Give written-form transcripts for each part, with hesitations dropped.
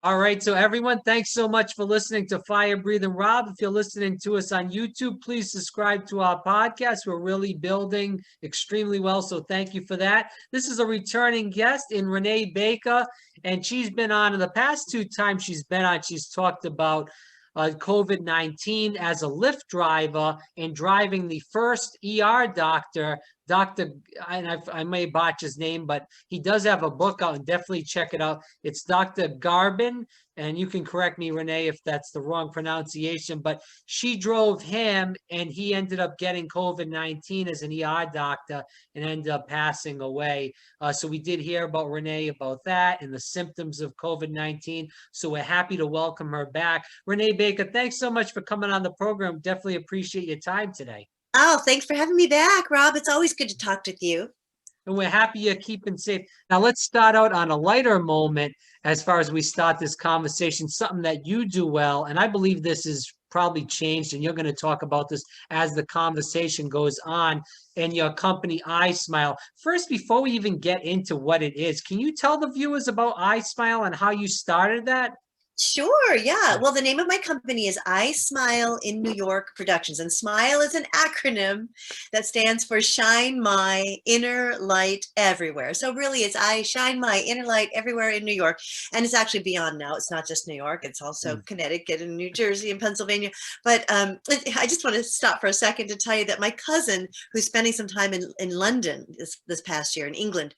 All right, so everyone, thanks so much for listening to Fire Breathing Rob. If you're listening to us on YouTube, please subscribe to our podcast. We're really building extremely well, so thank you for that. This is a returning guest in Renae Baker, and she's been on in the past two times she's been on. She's talked about COVID-19 as a Lyft driver and driving the first ER doctor, Dr. I may botch his name, but he does have a book out and definitely check it out. It's Dr. Garbin, and you can correct me, Renae, if that's the wrong pronunciation, but she drove him and he ended up getting COVID-19 as an ER doctor and ended up passing away. So we did hear about Renae about that and the symptoms of COVID-19. So we're happy to welcome her back. Renae Baker, thanks so much for coming on the program. Definitely appreciate your time today. Oh, thanks for having me back, Rob. It's always good to talk with you. And we're happy you're keeping safe. Now, let's start out on a lighter moment as far as we start this conversation, something that you do well. And I believe this is probably changed, and you're going to talk about this as the conversation goes on in your company, I.S.M.I.L.E. First, before we even get into what it is, can you tell the viewers about I.S.M.I.L.E. and how you started that? Sure, yeah. Well, the name of my company is I.S.M.I.L.E. in New York Productions, and S.M.I.L.E. is an acronym that stands for Shine My Inner Light Everywhere. So really, it's I shine my inner light everywhere in New York, and it's actually beyond now. It's not just New York; it's also Connecticut and New Jersey and Pennsylvania. But I just want to stop for a second to tell you that my cousin, who's spending some time in London this past year in England,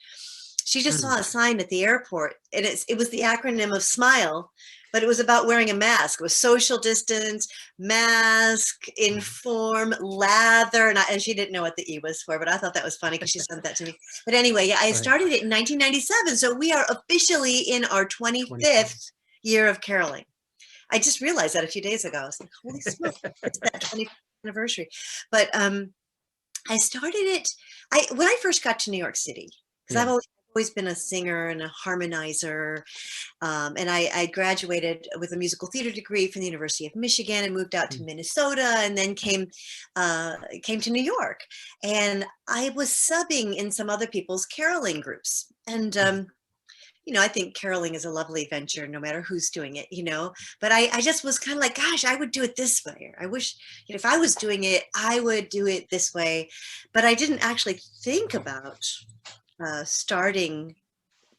she just saw a sign at the airport, and it was the acronym of SMILE, but it was about wearing a mask. It was social distance, mask, inform, lather, and she didn't know what the E was for, but I thought that was funny because she sent that to me. But anyway, yeah, I started it in 1997, so we are officially in our 25th year of caroling. I just realized that a few days ago. I was like, holy smoke, it's that 25th anniversary. But I started it, when I first got to New York City, because I've always been a singer and a harmonizer. And I graduated with a musical theater degree from the University of Michigan and moved out to Minnesota, and then came to New York. And I was subbing in some other people's caroling groups. And I think caroling is a lovely venture, no matter who's doing it, but I just was kind of like, gosh, I would do it this way. Or I wish, if I was doing it, I would do it this way. But I didn't actually think about starting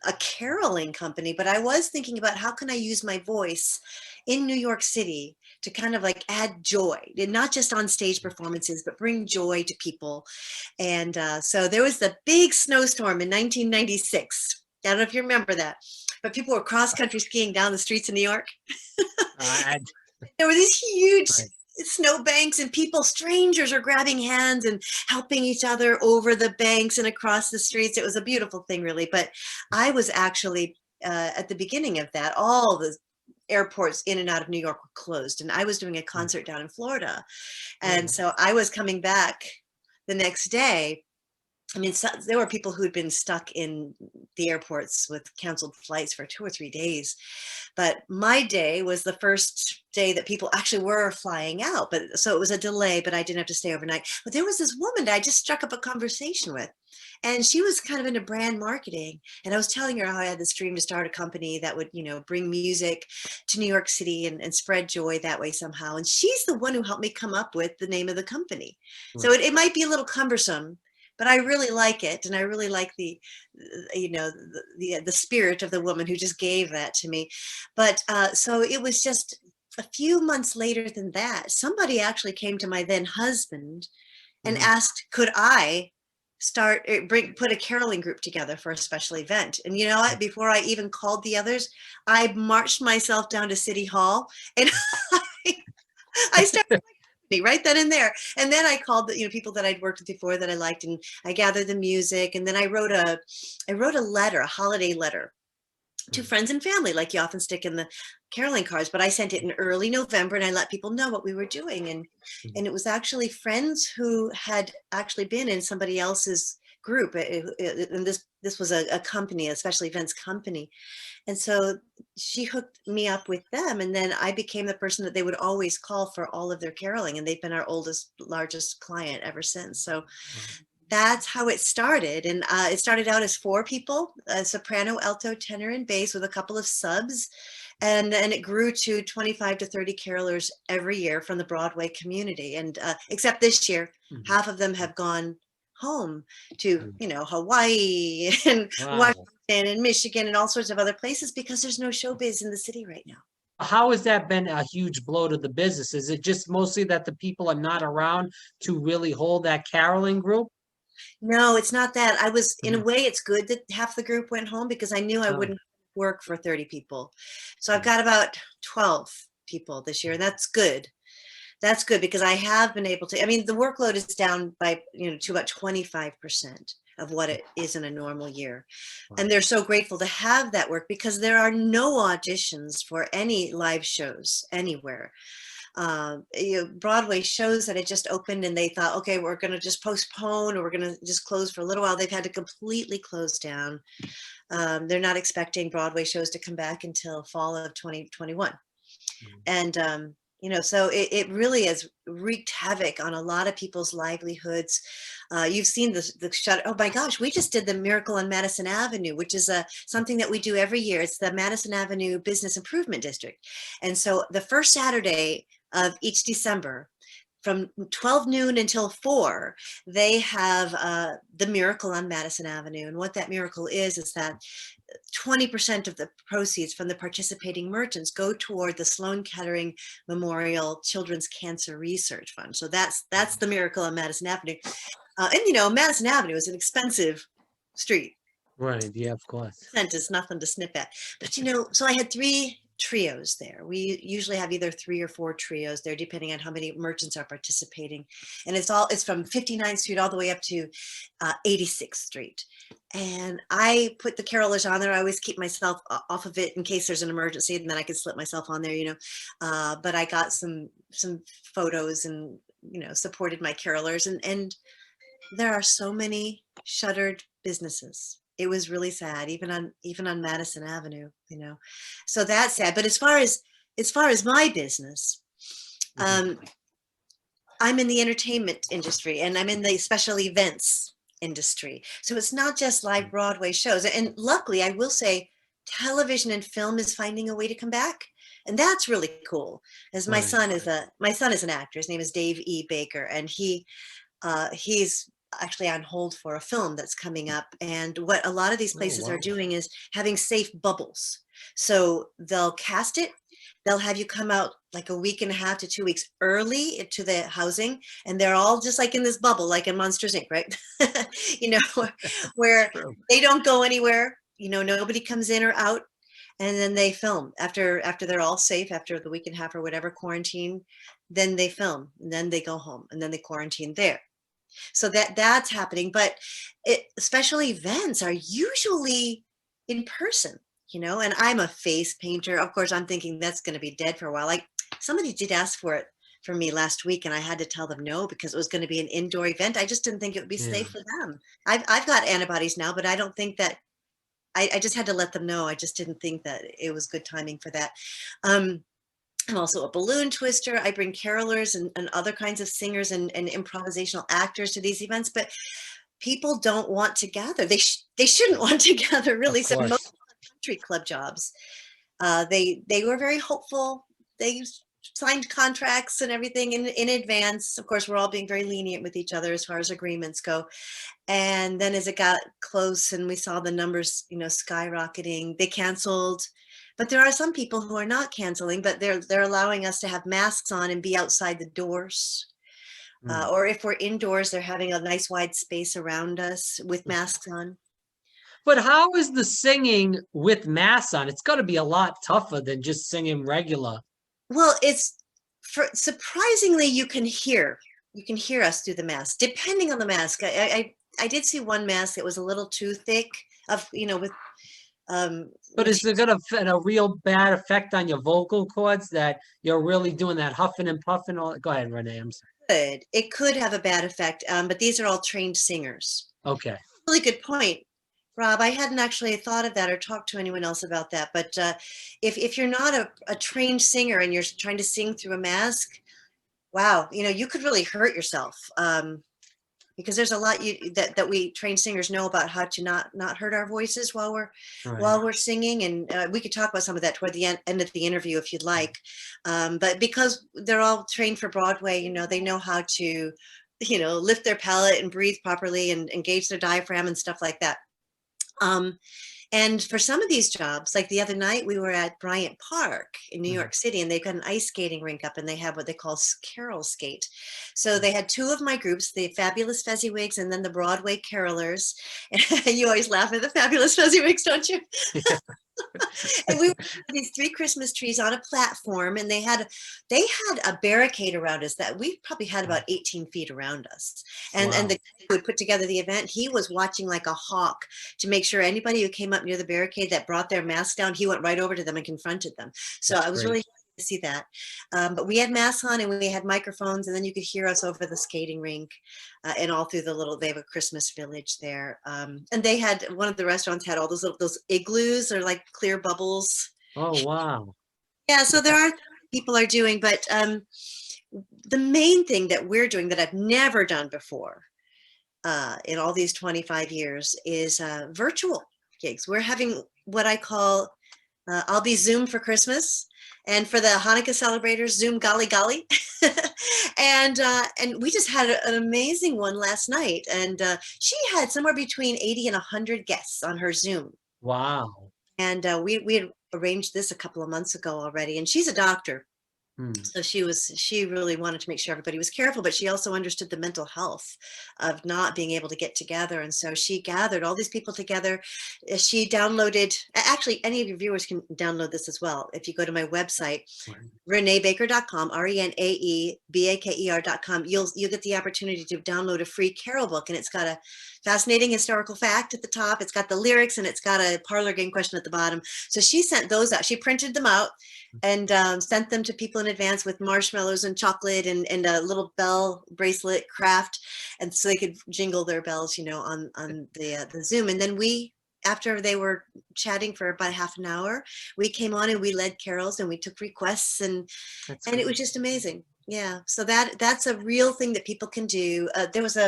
a caroling company, but I was thinking about how can I use my voice in New York City to kind of like add joy, and not just on stage performances, but bring joy to people. And so there was the big snowstorm in 1996. I don't know if you remember that, but people were cross-country skiing down the streets of New York. There were these huge snowbanks, and strangers are grabbing hands and helping each other over the banks and across the streets. It was a beautiful thing, really. But I was actually at the beginning of that, all the airports in and out of New York were closed, and I was doing a concert down in Florida. And so I was coming back the next day. I mean, there were people who'd been stuck in the airports with canceled flights for 2 or 3 days. But my day was the first day that people actually were flying out. But so it was a delay, but I didn't have to stay overnight. But there was this woman that I just struck up a conversation with, and she was kind of into brand marketing. And I was telling her how I had this dream to start a company that would, bring music to New York City and spread joy that way somehow. And she's the one who helped me come up with the name of the company. So it might be a little cumbersome, but I really like it, and I really like the spirit of the woman who just gave that to me. But so it was just a few months later than that, somebody actually came to my then husband and asked, could I put a caroling group together for a special event? And you know what? Before I even called the others, I marched myself down to City Hall, and I started right then and there. And then I called the people that I'd worked with before that I liked, and I gathered the music, and then I wrote a letter, a holiday letter to friends and family, like you often stick in the caroling cards, but I sent it in early November, and I let people know what we were doing. And it was actually friends who had actually been in somebody else's group, and this was a company, a special events company. And so she hooked me up with them, and then I became the person that they would always call for all of their caroling, and they've been our largest client ever since. So that's how it started. And it started out as 4 people, a soprano, alto, tenor, and bass, with a couple of subs. And then it grew to 25 to 30 carolers every year from the Broadway community. And except this year, half of them have gone home to, Hawaii and Wow. Washington and Michigan and all sorts of other places because there's no showbiz in the city right now. How has that been a huge blow to the business? Is it just mostly that the people are not around to really hold that caroling group? No, it's not that. In a Mhm. way, it's good that half the group went home because I knew I Oh, wouldn't work for 30 people. So I've got about 12 people this year, and that's good. That's good because I have been able to, I mean, the workload is down by, to about 25% of what it is in a normal year. And they're so grateful to have that work because there are no auditions for any live shows anywhere. Broadway shows that had just opened and they thought, okay, we're going to just postpone or we're going to just close for a little while. They've had to completely close down. They're not expecting Broadway shows to come back until fall of 2021. And, so it really has wreaked havoc on a lot of people's livelihoods. You've seen the shut. Oh my gosh, we just did the Miracle on Madison Avenue, which is something that we do every year. It's the Madison Avenue Business Improvement District. And so the first Saturday of each December, from 12 noon until 4, they have the Miracle on Madison Avenue. And what that miracle is that 20% of the proceeds from the participating merchants go toward the Sloan Kettering Memorial Children's Cancer Research Fund. So that's the Miracle on Madison Avenue. And Madison Avenue is an expensive street. right. Yeah, of course. Percent is nothing to snip at. But so I had 3 trios there. We usually have either 3 or 4 trios there, depending on how many merchants are participating. And it's from 59th Street all the way up to 86th Street. And I put the carolers on there. I always keep myself off of it in case there's an emergency, and then I can slip myself on there, But I got some photos and supported my carolers, and there are so many shuttered businesses. It was really sad, even on Madison Avenue, So that's sad. But as far as my business, I'm in the entertainment industry and I'm in the special events industry. So it's not just live Broadway shows. And luckily, I will say, television and film is finding a way to come back. And that's really cool. As my son is an actor. His name is Dave E. Baker, and he's actually on hold for a film that's coming up. And what a lot of these places are doing is having safe bubbles. So they'll cast it. They'll have you come out like a week and a half to 2 weeks early to the housing. And they're all just like in this bubble, like in Monsters, Inc., right? Where they don't go anywhere. Nobody comes in or out. And then they film after they're all safe, after the week and a half or whatever quarantine, then they film, and then they go home, and then they quarantine there. So that's happening. But special events are usually in person, and I'm a face painter. Of course, I'm thinking that's going to be dead for a while. Like, somebody did ask for it for me last week, and I had to tell them no because it was going to be an indoor event. I just didn't think it would be safe for them. I've got antibodies now, but I don't think that I just had to let them know. I just didn't think that it was good timing for that. I'm also a balloon twister. I bring carolers and other kinds of singers and improvisational actors to these events, but people don't want to gather. They shouldn't want to gather, really. So most country club jobs, they were very hopeful. They signed contracts and everything in advance. Of course, we're all being very lenient with each other as far as agreements go. And then as it got close and we saw the numbers, skyrocketing, they canceled. But there are some people who are not canceling, but they're allowing us to have masks on and be outside the doors. Or if we're indoors, they're having a nice wide space around us with masks on. But how is the singing with masks on? It's got to be a lot tougher than just singing regular. Well, surprisingly, you can hear us through the mask, depending on the mask. I did see one mask that was a little too thick with but is it going to have a real bad effect on your vocal cords that you're really doing that huffing and puffing? Go ahead, Renae. I'm sorry. It could have a bad effect, but these are all trained singers. Okay. Really good point, Rob. I hadn't actually thought of that or talked to anyone else about that. But if you're not a trained singer and you're trying to sing through a mask, wow, you could really hurt yourself. because there's a lot that we trained singers know about how to not hurt our voices while Right. we're singing, and we could talk about some of that toward the end of the interview if you'd like. But because they're all trained for Broadway, they know how to, lift their palate and breathe properly and engage their diaphragm and stuff like that. And for some of these jobs, like the other night, we were at Bryant Park in New York City, and they've got an ice skating rink up, and they have what they call Carol Skate. So they had two of my groups, the Fabulous Fezziwigs and then the Broadway Carolers. And you always laugh at the Fabulous Fezziwigs, don't you? And we were these 3 Christmas trees on a platform, and they had a barricade around us that we probably had about 18 feet around us. And Wow. the guy who would put together the event, he was watching like a hawk to make sure anybody who came up near the barricade that brought their mask down, he went right over to them and confronted them. So That's I was great. really happy to see that. But we had masks on and we had microphones, and then you could hear us over the skating rink and all through they have a Christmas village there. And they had, one of the restaurants had all those igloos or like clear bubbles. Oh, wow. Yeah, so there are people are doing, but the main thing that we're doing that I've never done before in all these 25 years is virtual gigs. We're having what I call I'll be Zoom for Christmas, and for the Hanukkah celebrators, Zoom Golly Golly. And we just had an amazing one last night, and she had somewhere between 80 and 100 guests on her Zoom. Wow. And we had arranged this a couple of months ago already, and she's a doctor. So she really wanted to make sure everybody was careful, but she also understood the mental health of not being able to get together. And so she gathered all these people together. She downloaded, actually, any of your viewers can download this as well. If you go to my website, renaebaker.com, renaebaker.com, you'll get the opportunity to download a free carol book, and it's got a fascinating historical fact at the top. It's got the lyrics, and it's got a parlor game question at the bottom. So she sent those out. She printed them out and sent them to people in advance with marshmallows and chocolate and a little bell bracelet craft, and so they could jingle their bells, on the Zoom. And then after they were chatting for about half an hour, we came on and we led carols and we took requests, and it was just amazing. Yeah, so that's a real thing that people can do. There was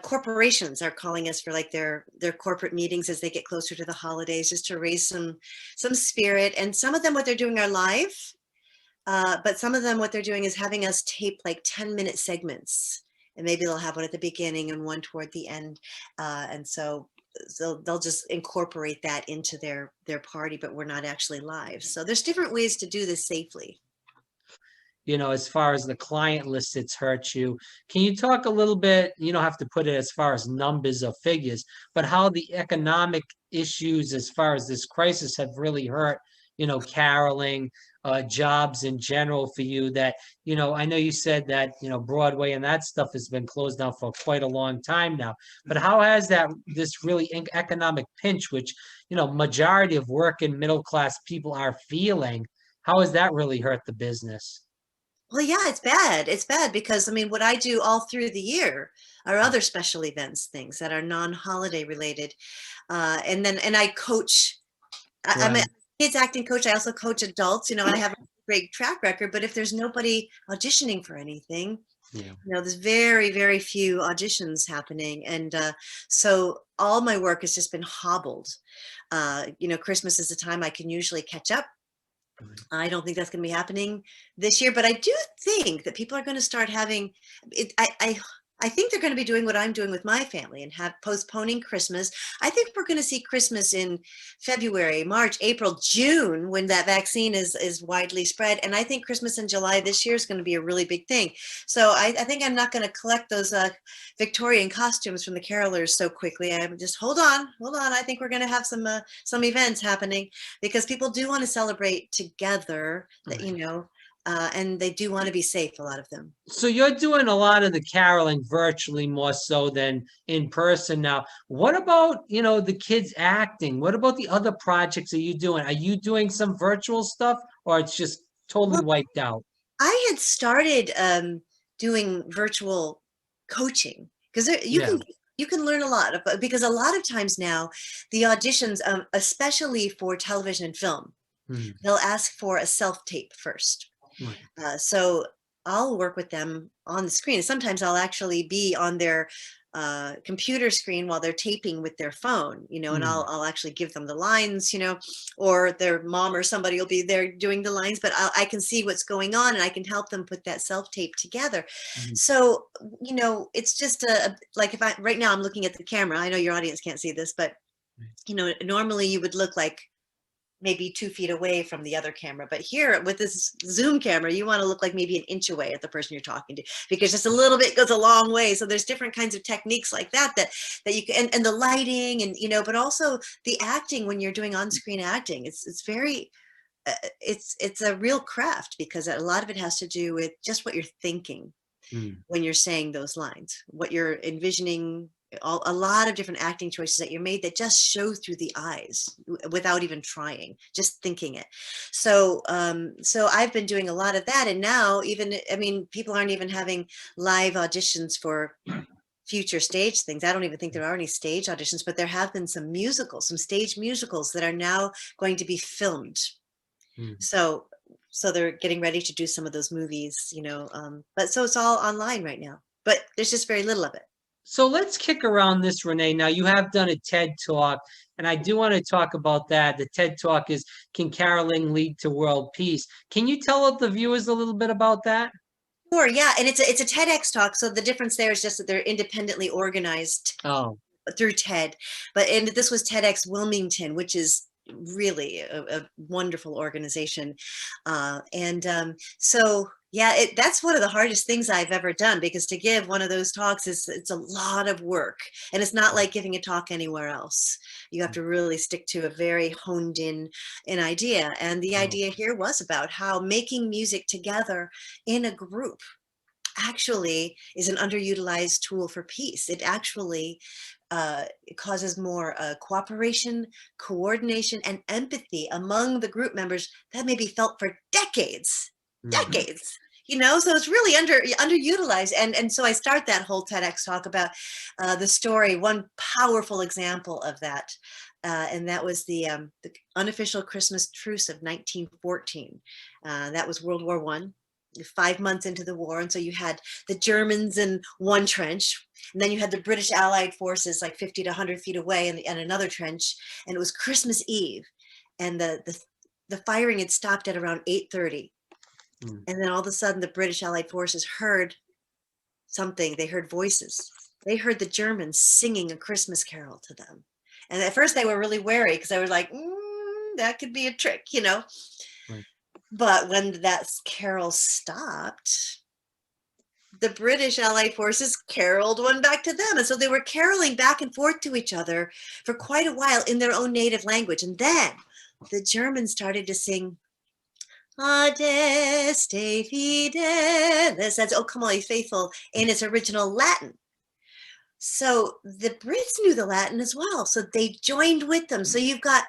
corporations are calling us for like their corporate meetings as they get closer to the holidays, just to raise some spirit. And some of them, what they're doing are live, but some of them, what they're doing is having us tape like 10-minute segments, and maybe they'll have one at the beginning and one toward the end, and so they'll just incorporate that into their party, but we're not actually live. So there's different ways to do this safely. As far as the client list it's hurt you, can you talk a little bit, you don't have to put it as far as numbers or figures, but how the economic issues as far as this crisis have really hurt, caroling, jobs in general for you that, I know you said that, Broadway and that stuff has been closed down for quite a long time now, but how has this really economic pinch, which, majority of working middle class people are feeling, how has that really hurt the business? Well, yeah, it's bad. It's bad because, I mean, what I do all through the year are other special events, things that are non-holiday related. And I coach. I'm a Right. kids acting coach. I also coach adults, and I have a great track record. But if there's nobody auditioning for anything, Yeah. there's very, very few auditions happening. And so all my work has just been hobbled. Christmas is the time I can usually catch up. I don't think that's going to be happening this year, but I do think that people are going to start having it. I think they're going to be doing what I'm doing with my family and have postponing Christmas. I think we're going to see Christmas in February, March, April, June, when that vaccine is widely spread. And I think Christmas in July this year is going to be a really big thing. So I think I'm not going to collect those Victorian costumes from the carolers so quickly. I'm just hold on. I think we're going to have some events happening because people do want to celebrate together. That and they do want to be safe, a lot of them. So you're doing a lot of the caroling virtually more so than in person now. What about, the kids acting? What about the other projects are you doing? Are you doing some virtual stuff or it's just totally Well, wiped out? I had started doing virtual coaching because Yeah. you can learn a lot because a lot of times now the auditions, especially for television and film, Hmm. they'll ask for a self tape first. Right. So I'll work with them on the screen. Sometimes I'll actually be on their computer screen while they're taping with their phone, you know, and I'll actually give them the lines, you know, or their mom or somebody will be there doing the lines, but I can see what's going on and I can help them put that self-tape together. So, you know, it's just like if right now I'm looking at the camera, I know your audience can't see this, but you know, normally you would look like maybe 2 feet away from the other camera. But here with this Zoom camera, you want to look like maybe an inch away at the person you're talking to, because just a little bit goes a long way. So there's different kinds of techniques like that you can, and the lighting and, you know, but also the acting when you're doing on-screen acting, it's very, it's a real craft, because a lot of it has to do with just what you're thinking when you're saying those lines, what you're envisioning, a lot of different acting choices that you made that just show through the eyes without even trying, just thinking it. So so I've been doing a lot of that, and now even, I mean, people aren't even having live auditions for future stage things. I don't even think there are any stage auditions, but there have been some musicals, some stage musicals that are now going to be filmed. So they're getting ready to do some of those movies, you know, but so it's all online right now, but there's just very little of it. So let's kick around this, Renae. Now, you have done a TED Talk, and I do want to talk about that. The TED Talk is Can Caroling Lead to World Peace? Can you tell the viewers a little bit about that? Sure, yeah, and it's a TEDx talk, so the difference there is just that they're independently organized Oh, through TED, and this was TEDx Wilmington, which is really a wonderful organization, so yeah, that's one of the hardest things I've ever done, because to give one of those talks it's a lot of work, and it's not like giving a talk anywhere else. You have to really stick to a very honed in an idea, and the idea here was about how making music together in a group actually is an underutilized tool for peace. It actually it causes more cooperation, coordination, and empathy among the group members that may be felt for decades. You know, so it's really underutilized, and so I start that whole TEDx talk about the story. One powerful example of that, and that was the unofficial Christmas truce of 1914. That was World War I. 5 months into the war, and so you had the Germans in one trench, and then you had the British Allied forces like 50 to 100 feet away in another trench, and it was Christmas Eve, and the firing had stopped at around 8:30, and then all of a sudden the British Allied forces heard something. They heard voices. They heard the Germans singing a Christmas carol to them, and at first they were really wary, because they were like, that could be a trick, you know. But when that carol stopped, the British Allied forces caroled one back to them. And so they were caroling back and forth to each other for quite a while in their own native language. And then the Germans started to sing, Adeste Fidelis, that's O Come All Ye Faithful, in its original Latin. So the Brits knew the Latin as well. So they joined with them. So you've got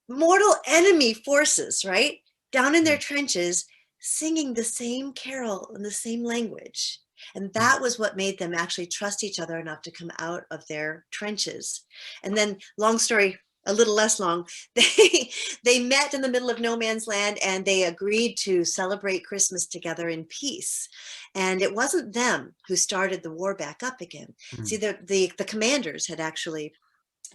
mortal enemy forces, right? Down in their trenches, singing the same carol in the same language. And that was what made them actually trust each other enough to come out of their trenches. And then, long story, a little less long, they met in the middle of no man's land, and they agreed to celebrate Christmas together in peace. And it wasn't them who started the war back up again. See, the commanders had actually,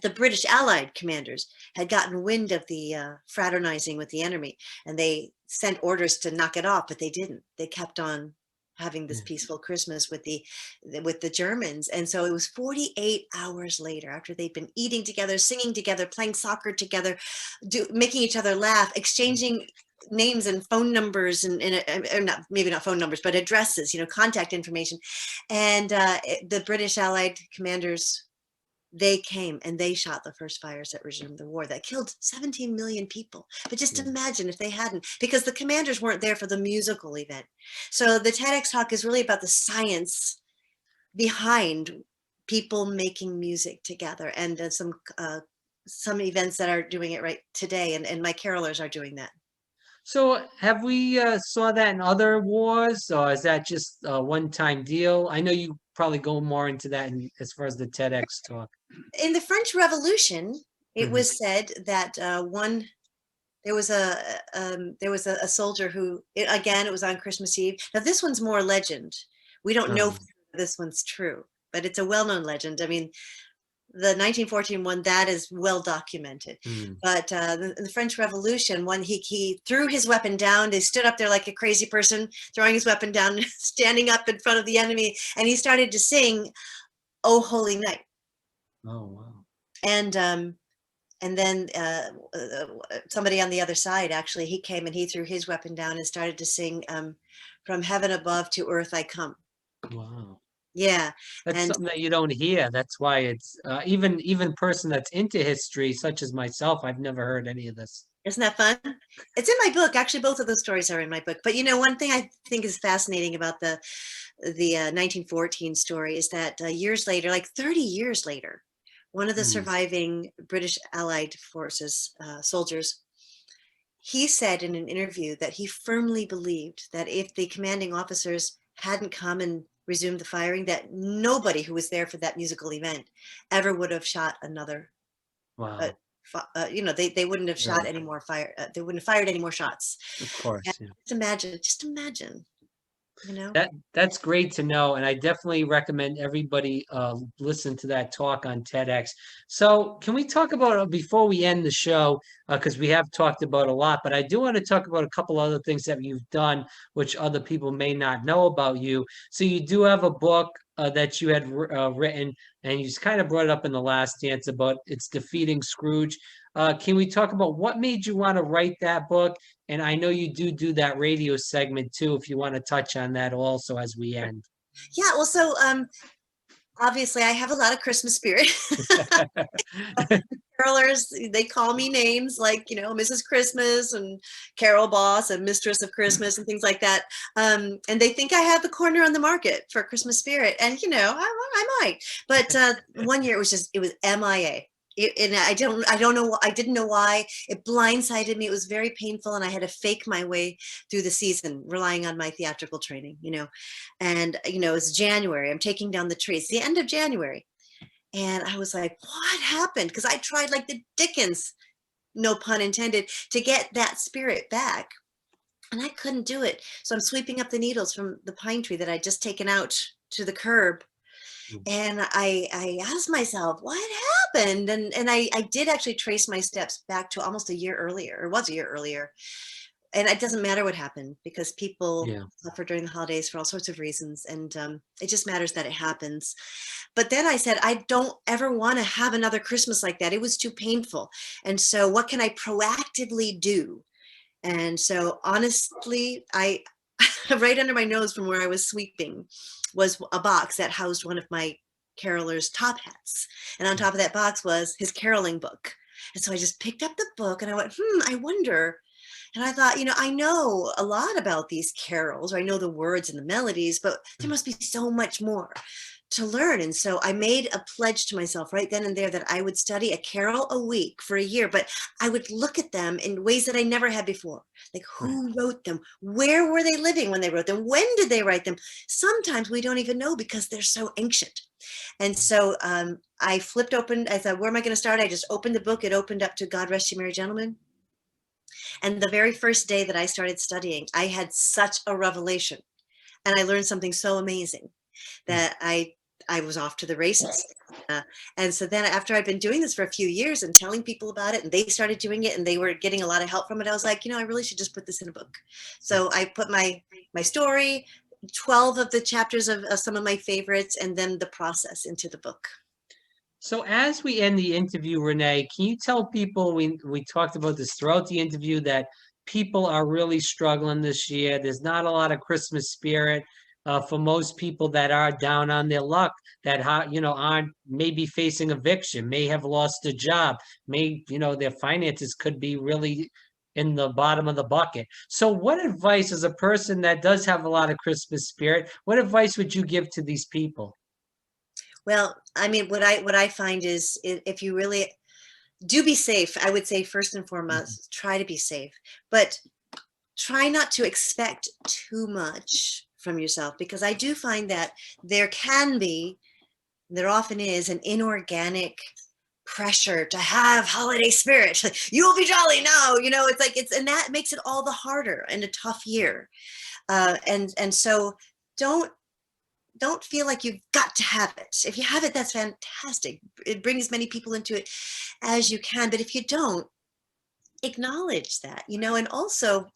the British Allied commanders had gotten wind of the fraternizing with the enemy, and they sent orders to knock it off, but they didn't. They kept on having this peaceful Christmas with the Germans. And so it was 48 hours later, after they'd been eating together, singing together, playing soccer together, making each other laugh, exchanging names and phone numbers, and not, maybe not phone numbers, but addresses, you know, contact information. And the British Allied commanders, they came and they shot the first fires that resumed the war that killed 17 million people. But just imagine if they hadn't, because the commanders weren't there for the musical event. So the TEDx talk is really about the science behind people making music together, and some events that are doing it right today, and my carolers are doing that. So have we saw that in other wars, or is that just a one-time deal? I know you probably go more into that as far as the TEDx talk. In the French Revolution, it was said that one There was a soldier who, again, it was on Christmas Eve. Now this one's more legend. We don't know if Um, this one's true, but it's a well-known legend. I mean, the 1914 one, that is well documented. hmm, But the French Revolution, when he threw his weapon down, they stood up there like a crazy person, throwing his weapon down, standing up in front of the enemy, and he started to sing, "Oh Holy Night," oh, wow. and then somebody on the other side, actually, he came and he threw his weapon down and started to sing, "From heaven above to earth I come." Wow. Yeah, That's and something that you don't hear. That's why it's even person that's into history, such as myself, I've never heard any of this. isn't that fun? It's in my book. Actually, both of those stories are in my book. But one thing I think is fascinating about the 1914 story is that years later, like 30 years later, one of the Hmm, surviving British Allied forces soldiers, he said in an interview that he firmly believed that if the commanding officers hadn't come and resumed the firing, that nobody who was there for that musical event ever would have shot another. Uh, wow. they wouldn't have shot Right. any more fire. They wouldn't have fired any more shots. Of And course. Yeah. just imagine, you know. That's great to know, and I definitely recommend everybody listen to that talk on TEDx. So, can we talk about before we end the show, because we have talked about a lot, but I do want to talk about a couple other things that you've done, which other people may not know about you. So, you do have a book that you had written, and you just kind of brought it up in the last dance about it's defeating Scrooge. Can we talk about what made you want to write that book? And I know you do that radio segment too, if you want to touch on that also as we end. Yeah, well, so obviously I have a lot of Christmas spirit. Carolers, they call me names like, Mrs. Christmas and Carol Boss and Mistress of Christmas and things like that. And they think I have the corner on the market for Christmas spirit. And, I might. But one year it was MIA. And I don't know, I didn't know why. It blindsided me. It was very painful. And I had to fake my way through the season, relying on my theatrical training. And, it's January. I'm taking down the tree. It's the end of January. And I was like, what happened? Because I tried like the Dickens, no pun intended, to get that spirit back. And I couldn't do it. So I'm sweeping up the needles from the pine tree that I'd just taken out to the curb. And I asked myself, what happened? And I did actually trace my steps back to almost a year earlier, or was a year earlier. And it doesn't matter what happened because people Yeah. suffer during the holidays for all sorts of reasons. And it just matters that it happens. But then I said, I don't ever want to have another Christmas like that. It was too painful. And so what can I proactively do? And so honestly, I right under my nose from where I was sweeping was a box that housed one of my carolers' top hats. And on top of that box was his caroling book. And so I just picked up the book and I went, I wonder. And I thought, I know a lot about these carols, or I know the words and the melodies, but there must be so much more to learn. And so I made a pledge to myself right then and there that I would study a carol a week for a year, but I would look at them in ways that I never had before. Like, Right. who wrote them? Where were they living when they wrote them? When did they write them? Sometimes we don't even know because they're so ancient. And so I flipped open. I thought, where am I going to start? I just opened the book. It opened up to God Rest You Merry Gentlemen. And the very first day that I started studying, I had such a revelation. And I learned something so amazing Mm. that I was off to the races. And so then after I'd been doing this for a few years and telling people about it, and they started doing it and they were getting a lot of help from it, I was like, I really should just put this in a book. So I put my story, 12 of the chapters of some of my favorites, and then the process into the book. So as we end the interview, Renae, can you tell people we talked about this throughout the interview that people are really struggling this year. There's not a lot of Christmas spirit for most people that are down on their luck, that aren't maybe facing eviction, may have lost a job, their finances could be really in the bottom of the bucket. So what advice, as a person that does have a lot of Christmas spirit, what advice would you give to these people? Well, I mean, what I find is if you really do be safe, I would say first and Mhm. foremost, try to be safe, but try not to expect too much from yourself, because I do find that there often is an inorganic pressure to have holiday spirit. You will be jolly now, it's like and that makes it all the harder in a tough year. And so don't feel like you've got to have it. If you have it, that's fantastic. Bring as many people into it as you can. But if you don't, acknowledge that, and also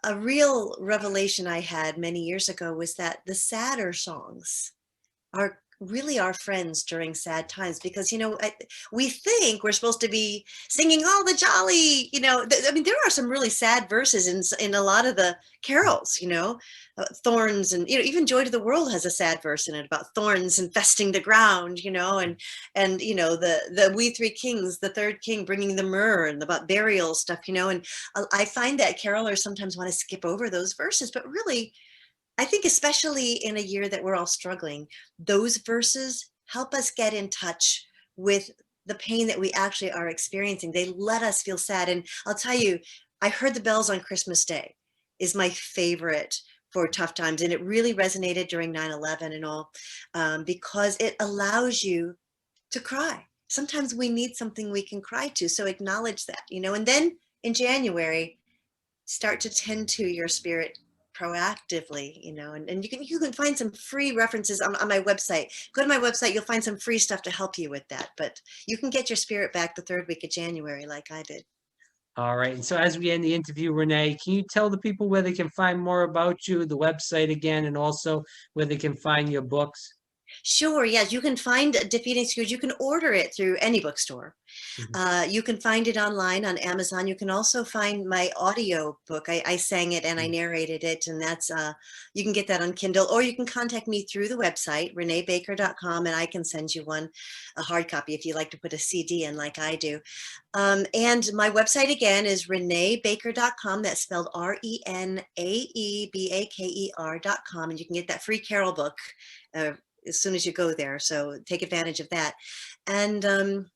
a real revelation I had many years ago was that the sadder songs are really our friends during sad times, because we think we're supposed to be singing all the jolly, I mean, there are some really sad verses in a lot of the carols, thorns, and even Joy to the World has a sad verse in it about thorns infesting the ground, and the We Three Kings, the third king bringing the myrrh, and about burial stuff, and I find that carolers sometimes want to skip over those verses, but really, I think especially in a year that we're all struggling, those verses help us get in touch with the pain that we actually are experiencing. They let us feel sad. And I'll tell you, I Heard the Bells on Christmas Day is my favorite for tough times. And it really resonated during 9/11 and all, because it allows you to cry. Sometimes we need something we can cry to. So acknowledge that, and then in January, start to tend to your spirit proactively, and you can find some free references on my website. Go to my website, you'll find some free stuff to help you with that, but you can get your spirit back the third week of January like I did. All right. And so as we end the interview, Renae, can you tell the people where they can find more about you, the website again, and also where they can find your books? Sure, yes, you can find Defeating Scrooge. You can order it through any bookstore. You can find it online on Amazon. You can also find my audio book. I sang it and I narrated it, and that's you can get that on Kindle, or you can contact me through the website, reneebaker.com, and I can send you a hard copy if you like to put a CD in like I do. And my website again is reneebaker.com. That's spelled RENAEBAKER.com, and you can get that free carol book as soon as you go there. So take advantage of that. And the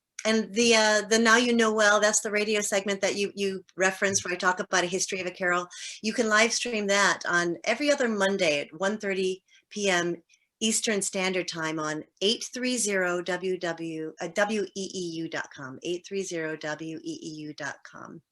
Now You Know Well, that's the radio segment that you referenced where I talk about a history of a carol. You can live stream that on every other Monday at 1:30 p.m. Eastern Standard Time on 830weeu.com, 830weeu.com.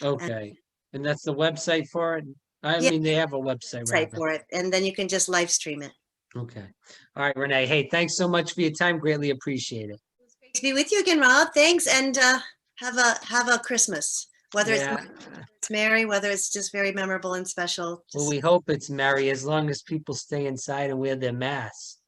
Okay. And that's the website for it? I Yeah, mean, they have a website site rather. for it, and then you can just live stream it. Okay. All right, Renae. Hey, thanks so much for your time. Greatly appreciate it. Great to be with you again, Rob. Thanks, and have a Christmas. Whether Yeah. it's merry, whether it's just very memorable and special. Well, Just we hope it's merry as long as people stay inside and wear their masks.